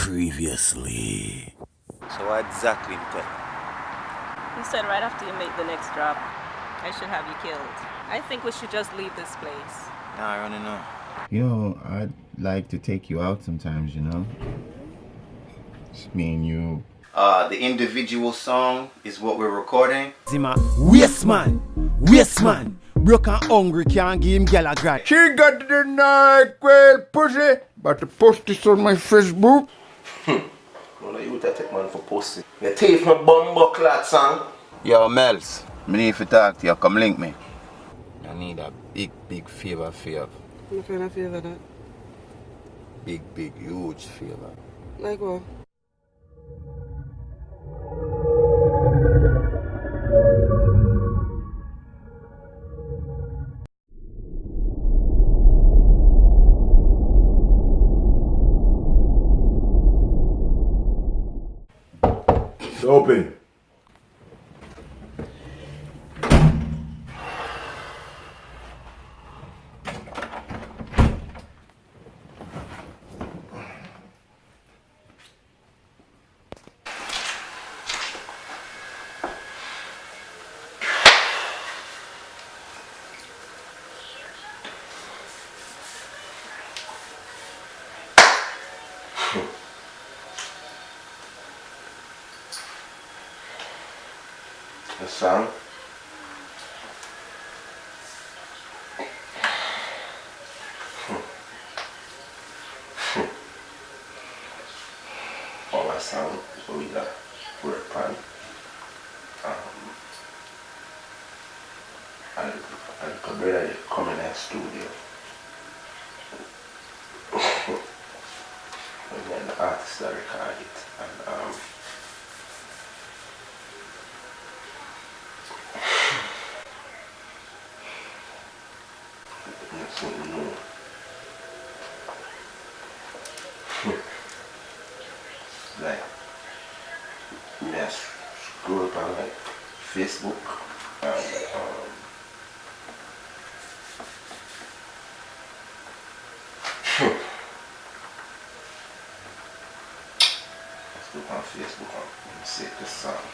Previously. So what exactly tell? He said right after you make the next drop, I should have you killed. I think we should just leave this place. Nah, I don't know. You know, I'd like to take you out sometimes, you know? Just me and you. The individual song is what we're recording. Zima, waste man. Broke and hungry can't give him gal a grind. She got the night well pussy, but the post this on my Facebook. Well, you take man for pussy. You take my bumbo clat song. Yo, Mels, me need to talk to you. Come link me. I need a big favor for you. What kind of favor that? Big, huge favor. Like what? It's open. The song. All my sound is what we got work on. And come ready to come in that studio. And then the artist that record it. And something new. Like, just scroll up on like Facebook and let's look on Facebook and see this song.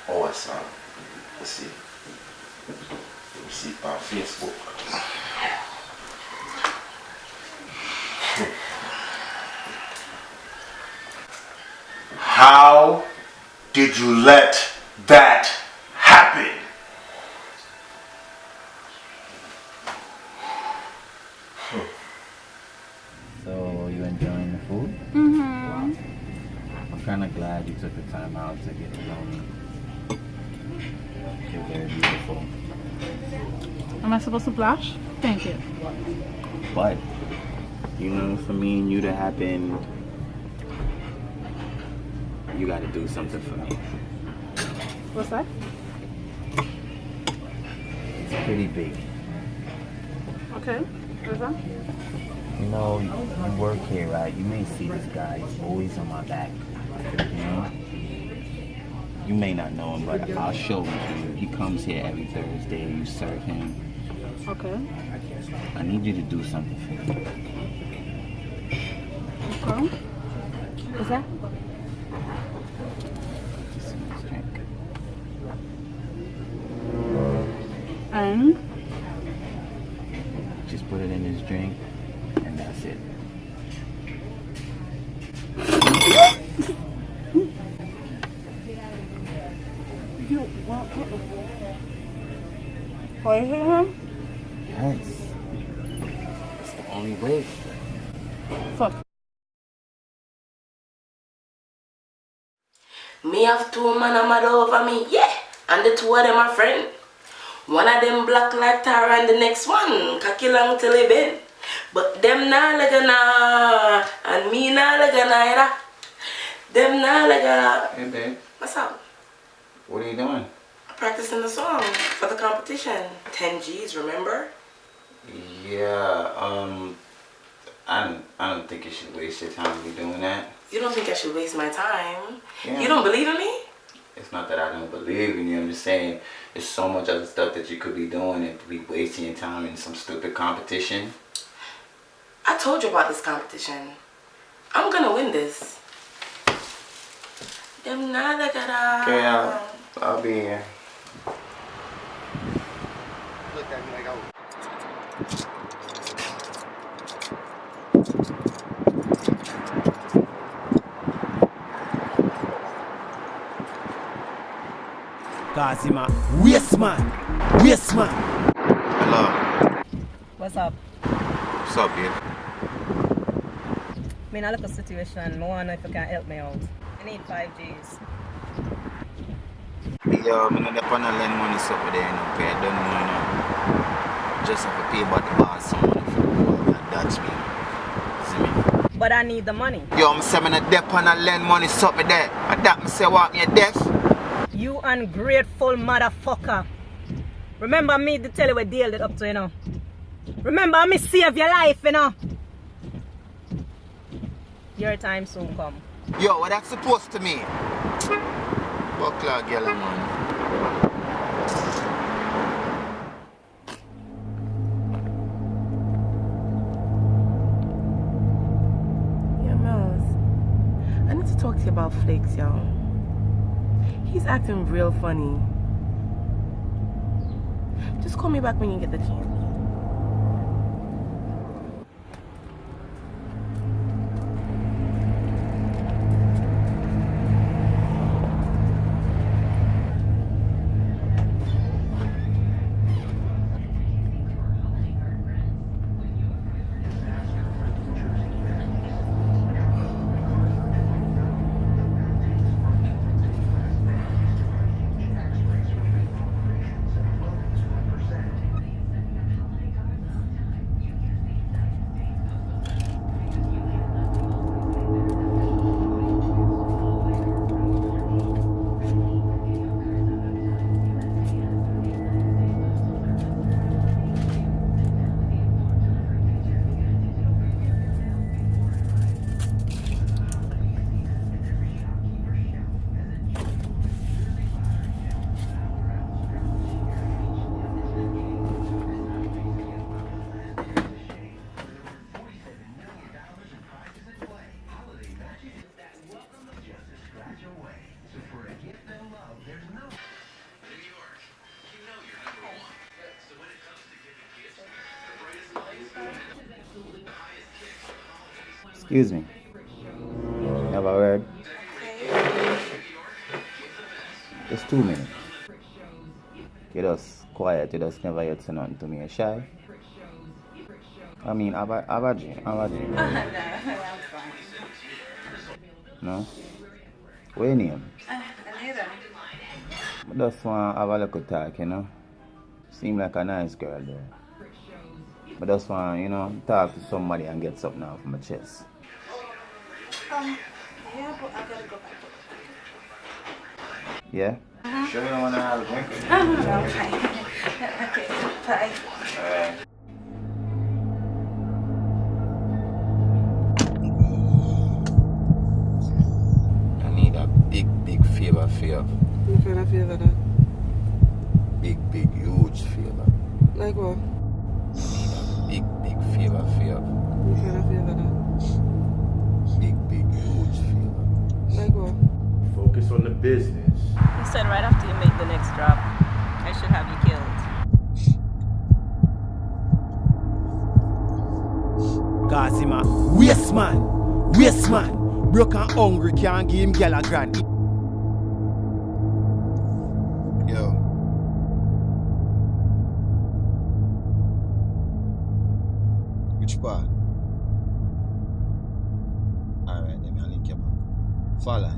Oh, it's on. Let's see. Let me see it on Facebook. How did you let that happen? So, you enjoying the food? Mm-hmm. I'm kind of glad you took the time out to get to know me. You're very beautiful. Am I supposed to blush? Thank you. But, you know, for me and you to happen, you gotta do something for me. What's that? It's pretty big. Okay. What's that? You know, you work here, right? You may see this guy. He's always on my back. You know? You may not know him, but I'll show him to you. He comes here every Thursday. You serve him. Okay. I need you to do something for me. Okay. What's that? Just some nice drink. And? Just put it in his drink, and that's it. You want Are you hear him? Yes. It's the only way. Fuck. Me have two men mad over me, yeah. And the two of them are friends. One of them black like Tara and the next one cocky long till he bend. But them nah like na and me nah like either. Them nah like Hey, babe. What's up? What are you doing? Practicing the song for the competition. 10 G's, remember? Yeah, I don't think you should waste your time doing that. You don't think I should waste my time? Yeah. You don't believe in me? It's not that I don't believe in you. I'm just saying there's so much other stuff that you could be doing and be wasting your time in some stupid competition. I told you about this competition. I'm gonna win this. Them nada gotta. Okay, I'll be here. Look at me like I was. Cause him a waste man. Waste man. Hello. What's up? What's up, babe? I'm in a little situation. I want to know if you can help me out. I need 5 Gs. Yo, I'm not gonna lend money so there, you know, pay. I don't know, you know. Just have to pay about the boss some money for that's me. See me? But I need the money. Yo, I'm saying I'm gonna lend money so there. And that me say what me deaf. You ungrateful motherfucker. Remember me to tell you what deal it up to, you know. Remember me save your life, you know. Your time soon come. Yo, what that's supposed to mean? Buckler girl, man. Yeah, Miles. I need to talk to you about Flakes, y'all. He's acting real funny. Just call me back when you get the chance. Excuse me. You have a word? Just 2 minutes. You just quiet, you just never yet say nothing to me. You shy? I mean, have a drink. No, I'm fine. No? What your name? Anita. I just want to have a little talk, you know? Seem like a nice girl there. I just want, you know, talk to somebody and get something off my chest. Yeah, but I gotta go back. Yeah? Sure you don't want to have a drink? No, I'm fine. Okay, bye. Alright. I need a big favor for you. What kind of favor that? Big, huge favor. Like what? I need a big favor for you. What kind of favor that? Big, huge favor. Like what? Focus on the business. You said right after you make the next drop, I should have you killed. Cause him a waste man. Waste man. Broke and hungry can't give him girl a grand. Yo. Which part? Alright, then I'll link you back. Follow.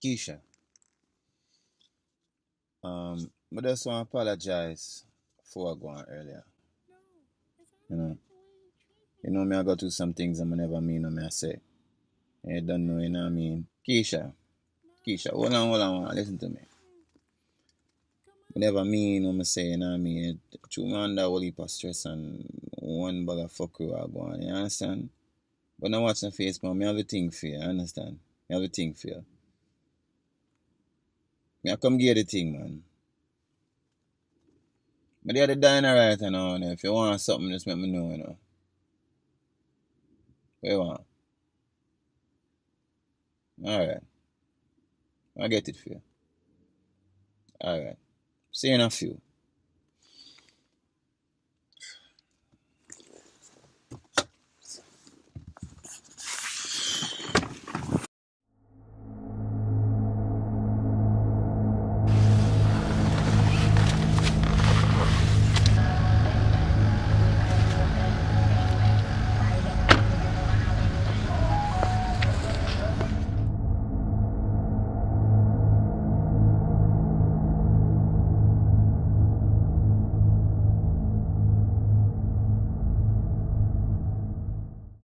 Keisha. I just want to apologize for what going earlier. You know me, I go through some things I'm never mean what I say. You don't know, you know what I mean? Keisha, hold on, listen to me. never mean what I say, you know what I mean? True, man, under a whole heap of stress and one bag of fuck you are going, you understand? But now watch the face, man, I have a thing for you, understand? I have a thing for you. I come get the thing, man. But they are the diner right now, you know. If you want something, just let me know, you know. What you want? Alright. I'll get it for you. Alright. See you in a few.